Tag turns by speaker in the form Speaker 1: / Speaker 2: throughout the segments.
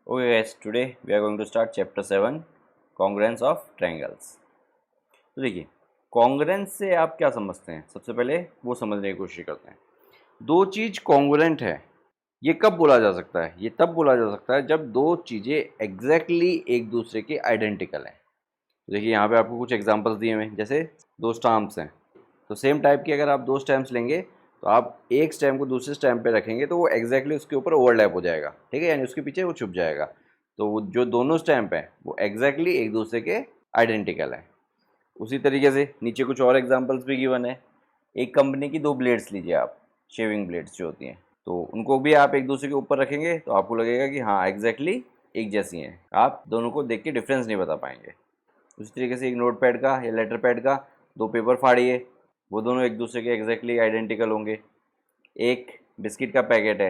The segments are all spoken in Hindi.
Speaker 1: Okay guys, today we are going to start chapter 7 congruence of triangles। तो देखिए कॉन्ग्रुएंस से आप क्या समझते हैं, सबसे पहले वो समझने की कोशिश करते हैं। दो चीज कॉन्ग्रुएंट है, ये कब बोला जा सकता है? ये तब बोला जा सकता है जब दो चीजें एग्जैक्टली एक दूसरे के आइडेंटिकल हैं। देखिए यहाँ पे आपको कुछ एग्जांपल्स दिए हुए हैं, जैसे दो स्टैम्प्स हैं, तो सेम टाइप की अगर आप दो स्टैम्प्स लेंगे तो आप एक स्टैम्प को दूसरे स्टैम्प पे रखेंगे तो वो एग्जैक्टली उसके ऊपर ओवरलैप हो जाएगा, ठीक है, यानी उसके पीछे वो छुप जाएगा। तो वो जो दोनों स्टैम्प हैं वो एग्जैक्टली एक दूसरे के आइडेंटिकल है। उसी तरीके से नीचे कुछ और एग्जांपल्स भी गिवन है। एक कंपनी की दो ब्लेड्स लीजिए आप, शेविंग ब्लेड्स जो होती हैं, तो उनको भी आप एक दूसरे के ऊपर रखेंगे तो आपको लगेगा कि हाँ एग्जैक्टली एक जैसी हैं, आप दोनों को देख के डिफरेंस नहीं बता पाएंगे। उसी तरीके से एक नोट पैड का या लेटर पैड का दो पेपर फाड़िए, वो दोनों एक दूसरे के एग्जैक्टली आइडेंटिकल होंगे। एक बिस्किट का पैकेट है,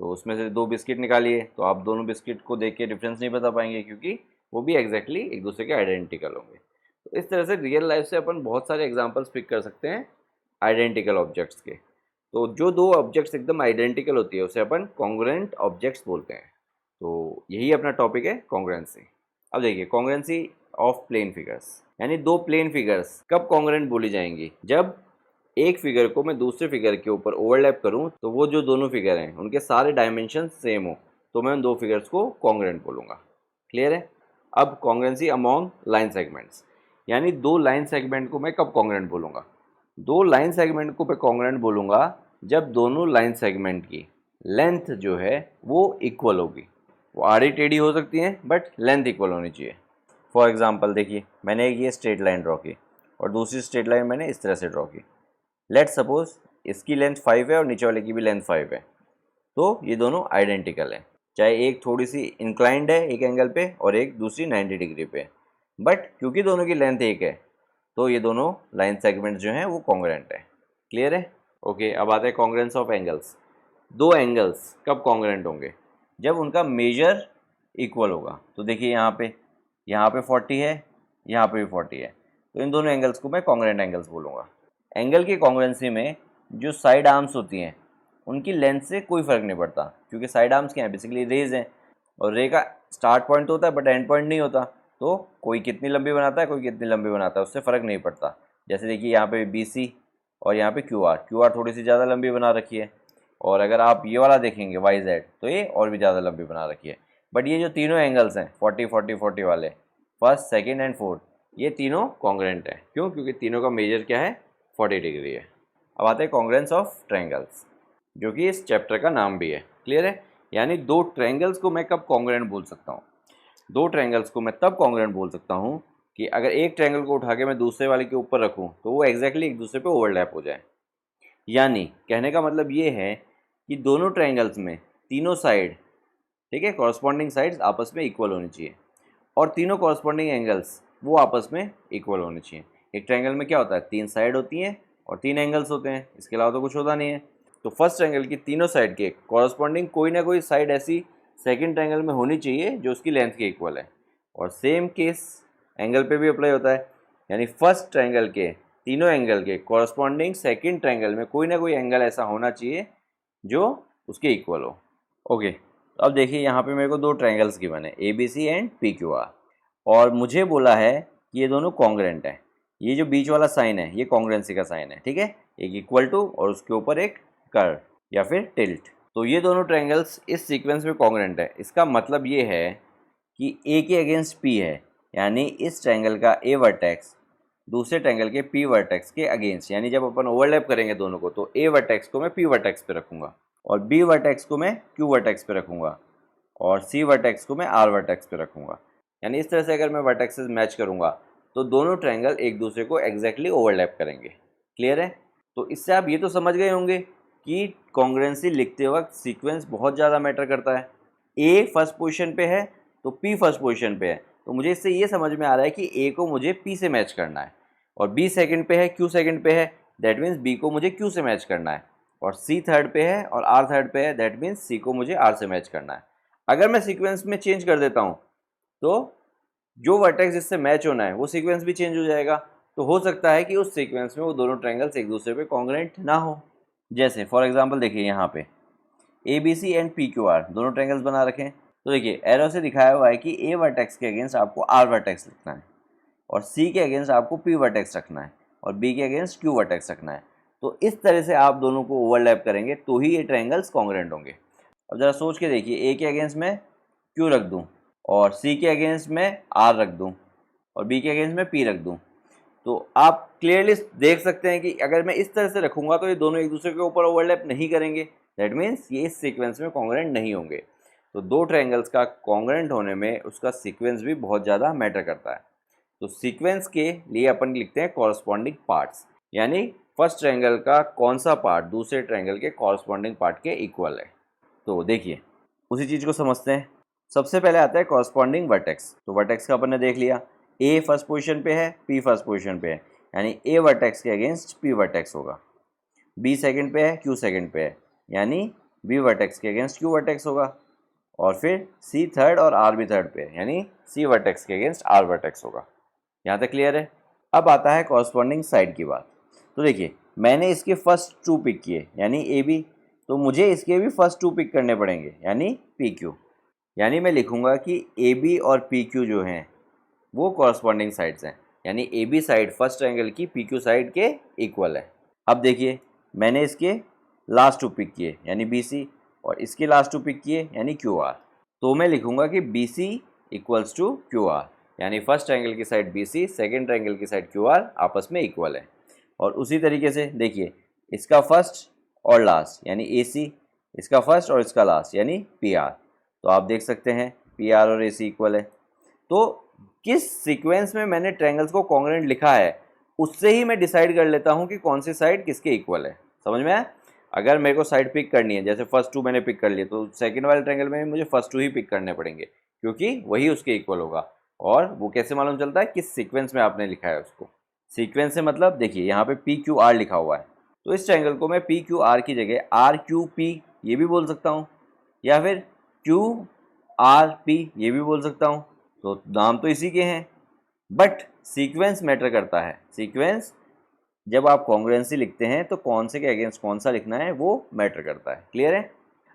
Speaker 1: तो उसमें से दो बिस्किट निकालिए तो आप दोनों बिस्किट को देख के डिफरेंस नहीं बता पाएंगे, क्योंकि वो भी एग्जैक्टली एक दूसरे के आइडेंटिकल होंगे। तो इस तरह से रियल लाइफ से अपन बहुत सारे एग्जांपल्स पिक कर सकते हैं आइडेंटिकल ऑब्जेक्ट्स के। तो जो दो ऑब्जेक्ट्स एकदम आइडेंटिकल होती है उसे अपन कॉन्ग्रुएंट ऑब्जेक्ट्स बोलते हैं। तो यही अपना टॉपिक है कॉन्ग्रुएंसी। अब देखिए कॉन्ग्रुएंसी ऑफ प्लेन फिगर्स, यानी दो प्लेन फिगर्स कब कॉन्ग्रुएंट बोली जाएंगी? जब एक फिगर को मैं दूसरे फिगर के ऊपर ओवरलैप करूं तो वो जो दोनों फिगर हैं उनके सारे डायमेंशन सेम हो, तो मैं उन दो फिगर्स को कॉन्ग्रुएंट बोलूँगा। क्लियर है? अब कॉन्ग्रुएंसी अमॉन्ग लाइन सेगमेंट्स, यानी दो लाइन सेगमेंट को मैं कब कॉन्ग्रुएंट बोलूँगा? दो लाइन सेगमेंट को मैं कॉन्ग्रुएंट बोलूँगा जब दोनों लाइन सेगमेंट की लेंथ जो है वो इक्वल होगी। वो आड़ी टेढ़ी हो सकती हैं बट लेंथ इक्वल होनी चाहिए। फॉर एग्जांपल देखिए, मैंने एक ये स्ट्रेट लाइन ड्रॉ की और दूसरी स्ट्रेट लाइन मैंने इस तरह से ड्रॉ की। लेट सपोज इसकी लेंथ 5 है और नीचे वाले की भी लेंथ 5 है, तो ये दोनों आइडेंटिकल हैं, चाहे एक थोड़ी सी इंक्लाइंड है एक एंगल पे और एक दूसरी 90 डिग्री पे, बट क्योंकि दोनों की लेंथ एक है तो ये दोनों लाइन सेगमेंट्स जो हैं वो कॉन्ग्रुएंट है। क्लियर है? ओके, अब आते हैं कॉन्ग्रुएंस ऑफ एंगल्स। दो एंगल्स कब कॉन्ग्रुएंट होंगे? जब उनका मेजर इक्वल होगा। तो देखिए यहाँ पे 40 है, यहाँ पे भी 40 है, तो इन दोनों एंगल्स को मैं कॉन्ग्रुएंट एंगल्स बोलूँगा। एंगल की कॉन्ग्रुएंसी में जो साइड आर्म्स होती हैं उनकी लेंथ से कोई फ़र्क नहीं पड़ता, क्योंकि साइड आर्म्स क्या हैं, बेसिकली रेज हैं, और रे का स्टार्ट पॉइंट तो होता है बट एंड पॉइंट नहीं होता। तो कोई कितनी लंबी बनाता है कोई कितनी लंबी बनाता है, उससे फ़र्क नहीं पड़ता। जैसे देखिए यहाँ पे BC और यहाँ पे QR थोड़ी सी ज़्यादा लंबी बना रखी है, और अगर आप ये वाला देखेंगे YZ तो ये और भी ज़्यादा लंबी बना रखी है। बट ये जो तीनों एंगल्स हैं 40 40 40 वाले, फर्स्ट सेकंड एंड फोर्थ, ये तीनों कॉन्ग्रुएंट हैं। क्यों? क्योंकि तीनों का मेजर क्या है, 40 डिग्री है। अब आते हैं कॉन्ग्रुएंस ऑफ ट्रायंगल्स, जो कि इस चैप्टर का नाम भी है। क्लियर है? यानी दो ट्रायंगल्स को मैं कब कॉन्ग्रुएंट बोल सकता हूँ? दो ट्रायंगल्स को मैं तब कॉन्ग्रुएंट बोल सकता हूँ कि अगर एक ट्रायंगल को उठा के मैं दूसरे वाले के ऊपर रखूँ तो वो एग्जैक्टली एक दूसरे पे ओवरलैप हो जाए। यानी कहने का मतलब ये है कि दोनों ट्रायंगल्स में तीनों साइड, ठीक है, कॉरस्पॉन्डिंग साइड्स आपस में इक्वल होनी चाहिए, और तीनों कॉरस्पॉन्डिंग एंगल्स वो आपस में इक्वल होने चाहिए। एक ट्रायंगल में क्या होता है, तीन साइड होती हैं और तीन एंगल्स होते हैं, इसके अलावा तो कुछ होता नहीं है। तो फर्स्ट ट्रायंगल की तीनों साइड के कॉरस्पॉन्डिंग कोई ना कोई साइड ऐसी सेकंड ट्रायंगल में होनी चाहिए जो उसकी लेंथ के इक्वल है, और सेम केस एंगल पे भी अप्लाई होता है। यानी फर्स्ट ट्रायंगल के तीनों एंगल के कॉरस्पॉन्डिंग सेकंड ट्रायंगल में कोई ना कोई एंगल ऐसा होना चाहिए जो उसके इक्वल हो। ओके, तो अब देखिए यहाँ पे मेरे को दो ट्रायंगल्स गिवन है ABC एंड PQR, और मुझे बोला है कि ये दोनों कॉन्ग्रुएंट है। ये जो बीच वाला साइन है ये कॉन्ग्रुएंसी का साइन है, ठीक है, एक इक्वल टू और उसके ऊपर एक कर्व या फिर टिल्ट। तो ये दोनों ट्रायंगल्स इस सीक्वेंस में कॉन्ग्रुएंट है। इसका मतलब ये है कि A के अगेंस्ट P है, यानी इस ट्रायंगल का A वर्टेक्स दूसरे ट्रायंगल के P वर्टेक्स के अगेंस्ट, यानी जब अपन ओवरलैप करेंगे दोनों को तो A वर्टेक्स को मैं P वर्टेक्स पे रखूँगा और B वर्टेक्स को मैं Q वर्टेक्स पे रखूँगा और C वर्टेक्स को मैं R वर्टेक्स पे रखूँगा। यानी इस तरह से अगर मैं वर्टेक्सेस मैच करूँगा तो दोनों ट्रायंगल एक दूसरे को एग्जैक्टली ओवरलैप करेंगे। क्लियर है? तो इससे आप ये तो समझ गए होंगे कि कॉन्ग्रुएंसी लिखते वक्त सीक्वेंस बहुत ज़्यादा मैटर करता है। A फर्स्ट पोजीशन पे है तो P फर्स्ट पोजीशन पे है, तो मुझे इससे ये समझ में आ रहा है कि A को मुझे P से मैच करना है, और B सेकंड पे है, Q सेकंड पे है, दैट मीन्स B को मुझे Q से मैच करना है, और C थर्ड पे है और R थर्ड पे है, दैट मीन्स C को मुझे R से मैच करना है। अगर मैं सीक्वेंस में चेंज कर देता हूँ तो जो वर्टेक्स जिससे मैच होना है वो सीक्वेंस भी चेंज हो जाएगा, तो हो सकता है कि उस सीक्वेंस में वो दोनों ट्रायंगल्स एक दूसरे पे कॉन्ग्रुएंट ना हो। जैसे फॉर एग्जांपल देखिए यहाँ पे ABC एंड PQR दोनों ट्रायंगल्स बना रखे हैं, तो देखिए एरो से दिखाया हुआ है कि ए वर्टेक्स के अगेंस्ट आपको आर वर्टेक्स लिखना है और सी के अगेंस्ट आपको पी वर्टेक्स रखना है और बी के अगेंस्ट क्यू वर्टेक्स रखना है। तो इस तरह से आप दोनों को ओवरलैप करेंगे तो ही ये ट्रायंगल्स कॉन्ग्रुएंट होंगे। अब ज़रा सोच के देखिए, ए के अगेंस्ट में क्यू रख दूँ और सी के अगेंस्ट में आर रख दूँ और बी के अगेंस्ट में पी रख दूँ, तो आप क्लियरली देख सकते हैं कि अगर मैं इस तरह से रखूँगा तो ये दोनों एक दूसरे के ऊपर ओवरलैप नहीं करेंगे। दैट मीन्स ये इस सीक्वेंस में कॉन्ग्रुएंट नहीं होंगे। तो दो ट्रायंगल्स का कॉन्ग्रुएंट होने में उसका सीक्वेंस भी बहुत ज़्यादा मैटर करता है। तो सीक्वेंस के लिए अपन लिखते हैं कॉरस्पॉन्डिंग पार्ट्स, यानी फर्स्ट ट्रायंगल का कौन सा पार्ट दूसरे ट्रायंगल के कॉरस्पॉन्डिंग पार्ट के इक्वल है। तो देखिए उसी चीज़ को समझते हैं। सबसे पहले आता है कॉरस्पॉन्डिंग वर्टेक्स। तो वर्टेक्स का अपन ने देख लिया, ए फर्स्ट पोजीशन पे है, पी फर्स्ट पोजीशन पे है, यानी ए वर्टेक्स के अगेंस्ट पी वर्टेक्स होगा। बी सेकंड पे है, क्यू सेकंड पे है, यानी बी वर्टेक्स के अगेंस्ट क्यू वर्टेक्स होगा। और फिर सी थर्ड और आर भी थर्ड पे है, यानी सी वर्टेक्स के अगेंस्ट आर वर्टेक्स होगा। यहाँ तक क्लियर है। अब आता है कॉरस्पॉन्डिंग साइड की बात। तो देखिए मैंने इसके फर्स्ट टू पिक किए यानी ए बी, तो मुझे इसके भी फर्स्ट टू पिक करने पड़ेंगे यानी पी क्यू। यानी मैं लिखूँगा कि ए बी और पी क्यू जो हैं वो कॉरस्पॉन्डिंग साइड्स हैं, यानी A B side first triangle की पी क्यू साइड के इक्वल है। अब देखिए मैंने इसके लास्ट टू पिक किए यानी बी सी और इसके लास्ट टू पिक किए यानी क्यू आर, तो मैं लिखूँगा कि B C equals to Q R, यानी फर्स्ट ट्रायंगल की side B C, second triangle की साइड क्यू आर आपस में इक्वल है। और उसी तरीके से देखिए इसका फर्स्ट और लास्ट यानी ए सी, इसका फर्स्ट और इसका लास्ट यानी पी आर, तो आप देख सकते हैं पी आर और ए सी इक्वल है। तो किस सीक्वेंस में मैंने ट्रायंगल्स को कॉन्ग्रुएंट लिखा है उससे ही मैं डिसाइड कर लेता हूँ कि कौन सी साइड किसके इक्वल है। समझ में आया? अगर मेरे को साइड पिक करनी है, जैसे फर्स्ट टू मैंने पिक कर लिए, तो सेकंड वाले ट्रायंगल में मुझे फर्स्ट टू ही पिक करने पड़ेंगे क्योंकि वही उसके इक्वल होगा। और वो कैसे मालूम चलता है? किस सीक्वेंस में आपने लिखा है उसको। सीक्वेंस से मतलब देखिए यहाँ पे पी क्यू आर लिखा हुआ है, तो इस ट्रायंगल को मैं पी क्यू आर की जगह आर क्यू पी ये भी बोल सकता हूँ या फिर क्यू आर पी ये भी बोल सकता हूँ। तो नाम तो इसी के हैं, बट सीक्वेंस मैटर करता है। सीक्वेंस जब आप कॉन्ग्रुएंसी लिखते हैं तो कौन से के अगेंस्ट कौन सा लिखना है वो मैटर करता है। क्लियर है?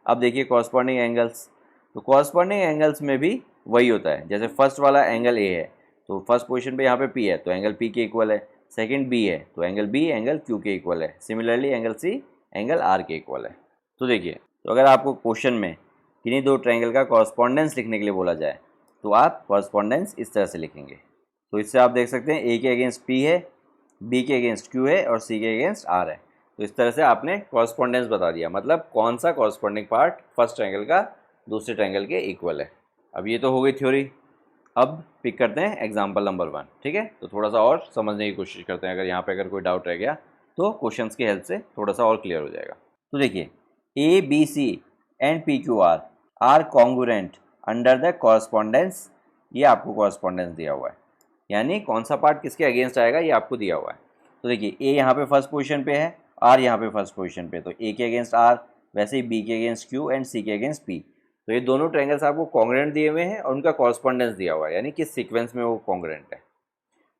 Speaker 1: अब देखिए कॉरस्पॉन्डिंग एंगल्स। तो कॉरस्पॉन्डिंग एंगल्स में भी वही होता है। जैसे फर्स्ट वाला एंगल ए है तो फर्स्ट पोजीशन पे यहाँ पे पी है तो एंगल पी के इक्वल है, सेकंड बी है तो एंगल बी एंगल क्यू के इक्वल है, similarly angle C angle R के इक्वल है। तो देखिए, तो अगर आपको क्वेश्चन में किन्हीं दो ट्रायंगल का कॉरस्पॉन्डेंस लिखने के लिए बोला जाए तो आप कॉरस्पॉन्डेंस इस तरह से लिखेंगे। तो इससे आप देख सकते हैं ए के अगेंस्ट पी है, बी के अगेंस्ट क्यू है और सी के अगेंस्ट आर है। तो इस तरह से आपने कॉरस्पॉन्डेंस बता दिया, मतलब कौन सा कॉरस्पॉन्डिंग पार्ट फर्स्ट ट्रायंगल का दूसरे ट्रायंगल के इक्वल है। अब ये तो हो गई थ्योरी। अब पिक करते हैं एग्जाम्पल नंबर 1। ठीक है, तो थोड़ा सा और समझने की कोशिश करते हैं। अगर यहाँ पे अगर कोई डाउट रह गया तो क्वेश्चंस की हेल्प से थोड़ा सा और क्लियर हो जाएगा। तो देखिए A B C and P Q R are congruent under the correspondence, ये आपको कॉरस्पॉन्डेंस दिया हुआ है, यानी कौन सा पार्ट किसके अगेंस्ट आएगा ये आपको दिया हुआ है। तो देखिए ए यहाँ पे फर्स्ट पोजीशन पे है, आर यहाँ पे फर्स्ट पोजीशन पे, तो ए के अगेंस्ट आर, वैसे ही बी के अगेंस्ट क्यू एंड सी के अगेंस्ट पी। तो ये दोनों ट्रायंगल्स आपको कॉन्ग्रुएंट दिए हुए हैं और उनका कॉरस्पॉन्डेंस दिया हुआ है, यानी किस सीक्वेंस में वो कॉन्ग्रुएंट है।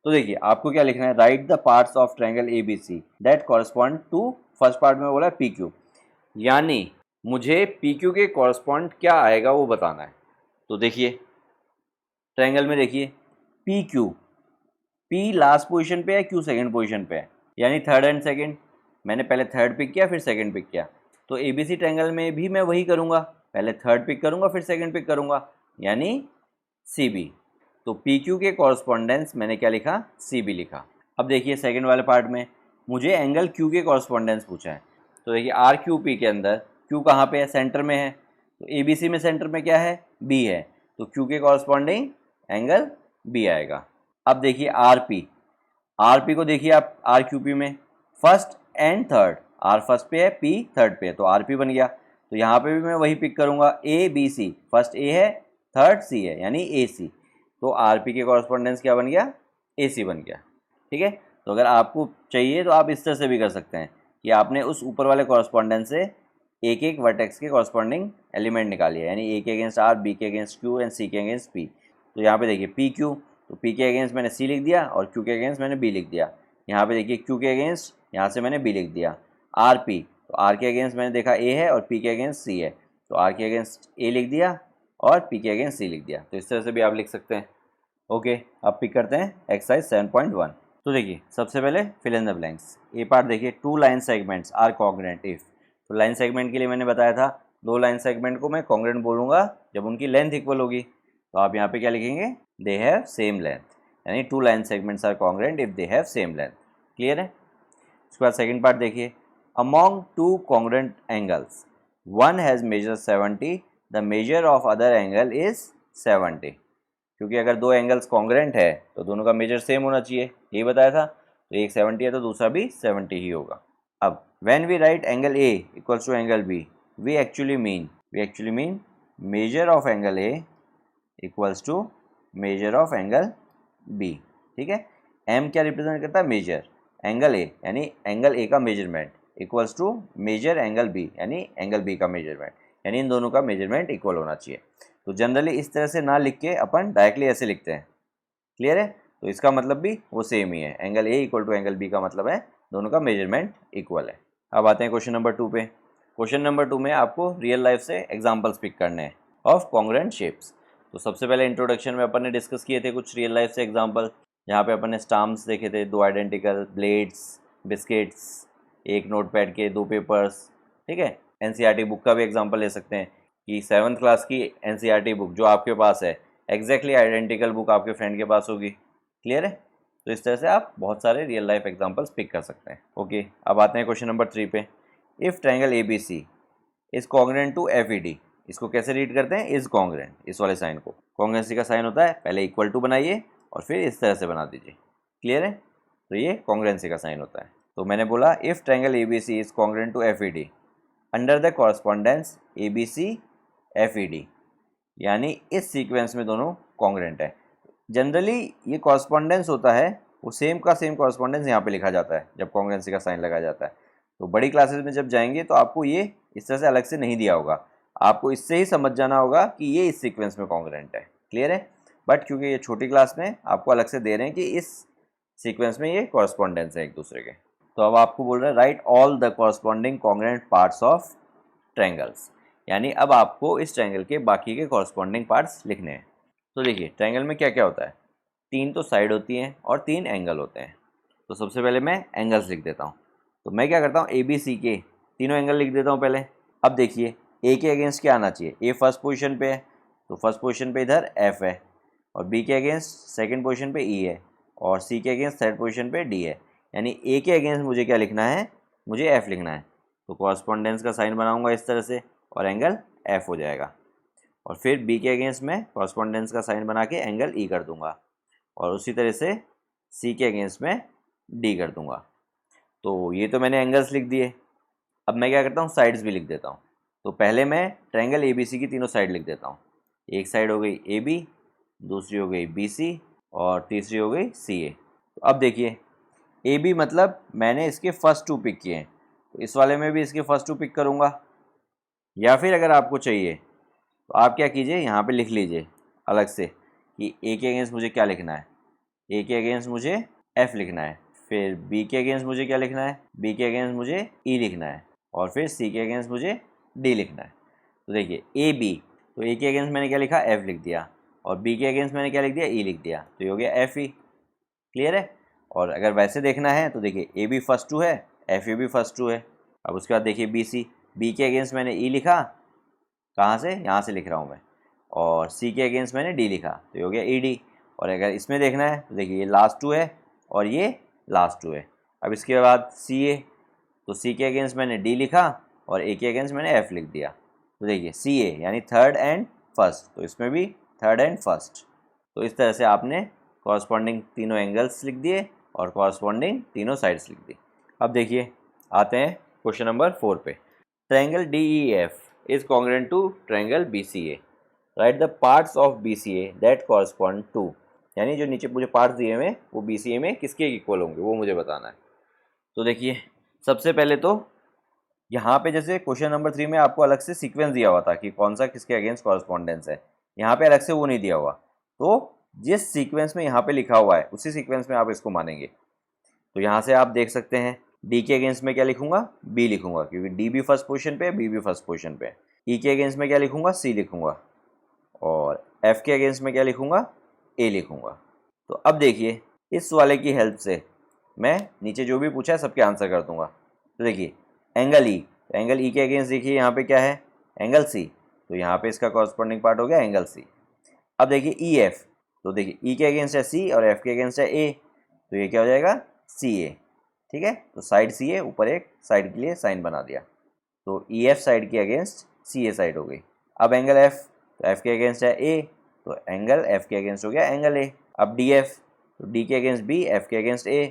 Speaker 1: तो देखिए आपको क्या लिखना है, write the parts of triangle A B C that correspond to, first part में बोला पी क्यू, यानी मुझे पी क्यू के कॉरस्पॉन्ड क्या आएगा वो बताना है। तो देखिए ट्रायंगल में देखिए P Q, P last position पे है, क्यू सेकंड पोजीशन पे है, यानी थर्ड एंड सेकंड। मैंने पहले थर्ड पिक किया फिर सेकंड पिक किया, तो एबीसी ट्रायंगल में भी मैं वही करूँगा, पहले थर्ड पिक करूँगा फिर सेकंड पिक करूँगा, यानी सी बी। तो पी क्यू के कॉरस्पॉन्डेंस मैंने क्या लिखा, सी बी लिखा। अब देखिए सेकंड वाले पार्ट में मुझे एंगल क्यू के कॉरस्पॉन्डेंस पूछा है। तो देखिए आर क्यू पी के अंदर क्यू कहाँ पे है, सेंटर में है, तो ए बी सी में सेंटर में क्या है, बी है, तो क्यू के कॉरस्पॉन्डिंग एंगल बी आएगा। अब देखिए आर पी को देखिए आप आर क्यू पी में first and third, R first पे है पी थर्ड पे है, तो आर पी बन गया। तो यहाँ पे भी मैं वही पिक करूँगा, ए बी सी, फर्स्ट ए है थर्ड सी है, यानी ए सी, तो आर पी के कॉरस्पॉन्डेंस क्या बन गया, ए सी बन गया। ठीक है, तो अगर आपको चाहिए तो आप इस तरह से भी कर सकते हैं कि आपने उस ऊपर वाले कॉरस्पॉन्डेंस से एक एक वर्टेक्स के कॉरस्पॉन्डिंग एलिमेंट निकालिए, यानी ए के अगेंस्ट आर, बी के अगेंस्ट क्यू एंड सी के अगेंस्ट पी। तो यहाँ पे देखिए पी क्यू, तो पी के अगेंस्ट मैंने सी लिख दिया और क्यू के अगेंस्ट मैंने बी लिख दिया। यहाँ पे देखिए क्यू के अगेंस्ट यहाँ से मैंने बी लिख दिया। आर पी, तो आर के अगेंस्ट मैंने देखा ए है और पी के अगेंस्ट सी है, तो आर के अगेंस्ट ए लिख दिया और पी के अगेंस्ट सी लिख दिया। तो इस तरह से भी आप लिख सकते हैं। ओके, अब पिक करते हैं एक्सरसाइज 7.1। तो देखिए सबसे पहले फिल इन द ब्लैंक्स। ये पार्ट देखिए, 2 line segments are congruent if. तो लाइन सेगमेंट के लिए मैंने बताया था 2 लाइन सेगमेंट को मैं कॉन्ग्रुएंट बोलूँगा जब उनकी लेंथ इक्वल होगी। तो आप यहाँ पे क्या लिखेंगे, दे हैव सेम लेंथ, यानी 2 line segments are congruent if they have same length. Clear है। उसके बाद सेकेंड पार्ट देखिए, among 2 congruent angles one has measure 70, the measure of other angle is 70। क्योंकि अगर 2 एंगल्स कॉन्ग्रुएंट है तो दोनों का मेजर सेम होना चाहिए, यही बताया था। तो एक 70 है तो दूसरा भी 70 ही होगा। अब when we write angle A equals to angle B, we actually mean measure of angle A equals to measure of angle B. ठीक है, एम क्या रिप्रेजेंट करता है, मेजर एंगल ए, यानी एंगल ए का measurement equals to measure angle B, यानी एंगल बी का मेजरमेंट, यानी इन दोनों का मेजरमेंट इक्वल होना चाहिए। तो जनरली इस तरह से ना लिख के अपन डायरेक्टली ऐसे लिखते हैं। क्लियर है। तो इसका मतलब भी वो सेम ही है, angle A equal to angle B का मतलब है दोनों का मेजरमेंट इक्वल है। अब आते हैं क्वेश्चन नंबर 2 पे। क्वेश्चन नंबर 2 में आपको रियल लाइफ से एग्जाम्पल्स पिक करने हैं ऑफ कॉन्ग्रुएंट शेप्स। तो सबसे पहले इंट्रोडक्शन में अपन ने डिस्कस किए थे कुछ रियल लाइफ से एग्जाम्पल, जहाँ पे अपन ने स्टाम्प्स देखे थे 2 आइडेंटिकल, ब्लेड्स, बिस्किट्स, एक नोटपैड के 2 पेपर्स। ठीक है, एनसीईआरटी बुक का भी एग्जाम्पल ले सकते हैं कि 7th क्लास की एनसीईआरटी बुक जो आपके पास है एग्जैक्टली आइडेंटिकल बुक आपके फ्रेंड के पास होगी। क्लियर है। तो इस तरह से आप बहुत सारे रियल लाइफ एग्जांपल्स पिक कर सकते हैं। ओके, अब आते हैं क्वेश्चन नंबर 3 पे। If triangle A B C is congruent to F E D, इसको कैसे रीड करते हैं, इज कॉन्ग्रुएंट, इस वाले साइन को। कॉन्ग्रुएंसी का साइन होता है पहले इक्वल टू बनाइए और फिर इस तरह से बना दीजिए। क्लियर है। तो ये कॉन्ग्रुएंसी का साइन होता है। तो मैंने बोला if triangle A B C is congruent to F E D under the correspondence A B C F E D, यानी इस सीक्वेंस में दोनों कॉन्ग्रुएंट है। जनरली ये कॉरस्पॉन्डेंस होता है वो सेम का सेम कॉरस्पॉन्डेंस यहाँ पे लिखा जाता है जब कॉन्ग्रुएंसी का साइन लगाया जाता है। तो बड़ी क्लासेस में जब जाएंगे तो आपको ये इस तरह से अलग से नहीं दिया होगा, आपको इससे ही समझ जाना होगा कि ये इस सीक्वेंस में कॉन्ग्रुएंट है। क्लियर है। बट क्योंकि ये छोटी क्लास में आपको अलग से दे रहे हैं कि इस सीक्वेंस में ये कॉरस्पॉन्डेंस है एक दूसरे के। तो अब आपको बोल रहे हैं right all the corresponding congruent parts of triangles, यानी अब आपको इस ट्रायंगल के बाकी के कॉरस्पॉन्डिंग पार्ट्स लिखने हैं। तो देखिए ट्रायंगल में क्या क्या होता है, 3 तो साइड होती हैं और 3 एंगल होते हैं। तो सबसे पहले मैं एंगल्स लिख देता हूँ। तो मैं क्या करता हूँ, ए बी सी के तीनों एंगल लिख देता हूँ पहले। अब देखिए ए के अगेंस्ट क्या आना चाहिए, ए फर्स्ट पोजीशन पे है तो फर्स्ट पोजीशन पे इधर एफ है, और बी के अगेंस्ट सेकंड पोजीशन पे ई है, और सी के अगेंस्ट थर्ड पोजीशन पे डी है। यानी ए के अगेंस्ट मुझे क्या लिखना है, मुझे एफ लिखना है। तो कॉरस्पॉन्डेंस का साइन बनाऊंगा इस तरह से और एंगल एफ हो जाएगा। और फिर बी के अगेंस्ट में कॉरस्पॉन्डेंस का साइन बना के एंगल ई कर दूंगा, और उसी तरह से सी के अगेंस्ट में डी कर दूंगा। तो ये तो मैंने एंगल्स लिख दिए। अब मैं क्या करता हूँ, साइड्स भी लिख देता हूँ। तो पहले मैं ट्रायंगल ए बी सी की तीनों साइड लिख देता हूँ। एक साइड हो गई ए बी, दूसरी हो गई बी सी, और तीसरी हो गई सी ए। तो अब देखिए ए बी मतलब मैंने इसके फर्स्ट 2 पिक किए हैं, तो इस वाले में भी इसके फर्स्ट 2 पिक करूँगा। या फिर अगर आपको चाहिए तो आप क्या कीजिए, यहाँ पे लिख लीजिए अलग से कि ए के अगेंस्ट मुझे क्या लिखना है, ए के अगेंस्ट मुझे एफ लिखना है, फिर बी के अगेंस्ट मुझे क्या लिखना है, बी के अगेंस्ट मुझे ई लिखना है, और फिर सी के अगेंस्ट मुझे डी लिखना है। तो देखिए ए बी, तो ए के अगेंस्ट मैंने क्या लिखा, एफ लिख दिया, और बी के अगेंस्ट मैंने क्या लिख दिया, ई लिख दिया, तो ये हो गया एफ ई। क्लियर है। और अगर वैसे देखना है तो देखिए ए बी फर्स्ट 2 है, एफ ई भी फर्स्ट 2 है। अब उसके बाद देखिए बी सी, बी के अगेंस्ट मैंने ई लिखा, कहाँ से, यहाँ से लिख रहा हूँ मैं, और सी के अगेंस्ट मैंने डी लिखा, तो ये हो गया ई डी। और अगर इसमें देखना है तो देखिए ये लास्ट 2 है और ये लास्ट 2 है। अब इसके बाद सी ए, तो सी के अगेंस्ट मैंने डी लिखा और ए के अगेंस्ट मैंने एफ लिख दिया। तो देखिए सी ए यानी थर्ड एंड फर्स्ट, तो इसमें भी थर्ड एंड फर्स्ट। तो इस तरह से आपने कॉरस्पॉन्डिंग तीनों एंगल्स लिख दिए और कॉरस्पॉन्डिंग तीनों साइड्स लिख दी। अब देखिए आते हैं क्वेश्चन नंबर 4 पे। Triangle D E F is congruent to triangle BCA. Write the parts of BCA that correspond to, यानी जो नीचे मुझे पार्ट्स दिए हुए वो BCA में किसके इक्वल होंगे वो मुझे बताना है। तो देखिए सबसे पहले तो यहाँ पे जैसे क्वेश्चन नंबर 3 में आपको अलग से सीक्वेंस दिया हुआ था कि कौन सा किसके अगेंस्ट कॉरस्पॉन्डेंस है, यहाँ पे अलग से वो नहीं दिया हुआ। तो जिस सीक्वेंस में यहाँ पे लिखा हुआ है उसी सीक्वेंस में आप इसको मानेंगे। तो यहाँ से आप देख सकते हैं डी के अगेंस्ट में क्या लिखूंगा, बी लिखूंगा, क्योंकि डी भी फर्स्ट पोजीशन पे है, बी भी फर्स्ट पोजीशन पे है। ई के अगेंस्ट में क्या लिखूंगा, सी लिखूंगा, और एफ के अगेंस्ट में क्या लिखूँगा, ए लिखूँगा। तो अब देखिए इस वाले की हेल्प से मैं नीचे जो भी पूछा है सबके आंसर कर दूंगा। तो देखिए एंगल ई, तो एंगल ई के अगेंस्ट देखिए यहाँ पे क्या है, एंगल सी, तो यहाँ पे इसका कॉरस्पॉन्डिंग पार्ट हो गया एंगल सी। अब देखिए ई एफ, तो देखिए ई के अगेंस्ट है सी और एफ के अगेंस्ट है ए, तो ये क्या हो जाएगा, सी ए। ठीक है, तो साइड सी ए, ऊपर एक साइड के लिए साइन बना दिया, तो ई एफ साइड के अगेंस्ट सी ए साइड हो गई। अब एंगल एफ, तो एफ के अगेंस्ट है ए, तो एंगल एफ के अगेंस्ट हो गया एंगल ए। अब डी एफ, तो डी के अगेंस्ट बी, एफ के अगेंस्ट ए,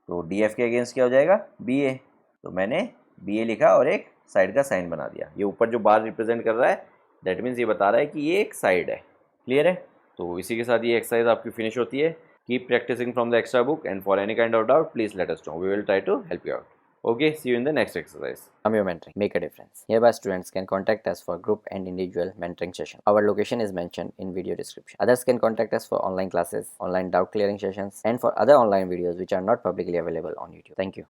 Speaker 1: तो डी एफ के अगेंस्ट क्या हो जाएगा, बी ए। तो मैंने बी ए लिखा और एक साइड का साइन बना दिया। ये ऊपर जो बार रिप्रेजेंट कर रहा है दैट मीन्स ये बता रहा है कि ये एक साइड है। क्लियर है? तो इसी के साथ ये एक्सरसाइज आपकी फिनिश होती है। Keep practicing from the extra book and for any kind of doubt please let us know, we will try to help you out. Okay, see you in the next exercise.
Speaker 2: Your mentoring. Make a difference. Hereby students can contact us for group and individual mentoring session. Our location is mentioned in video description. Others can contact us for online classes, online doubt clearing sessions, and for other online videos which are not publicly available on YouTube. Thank you.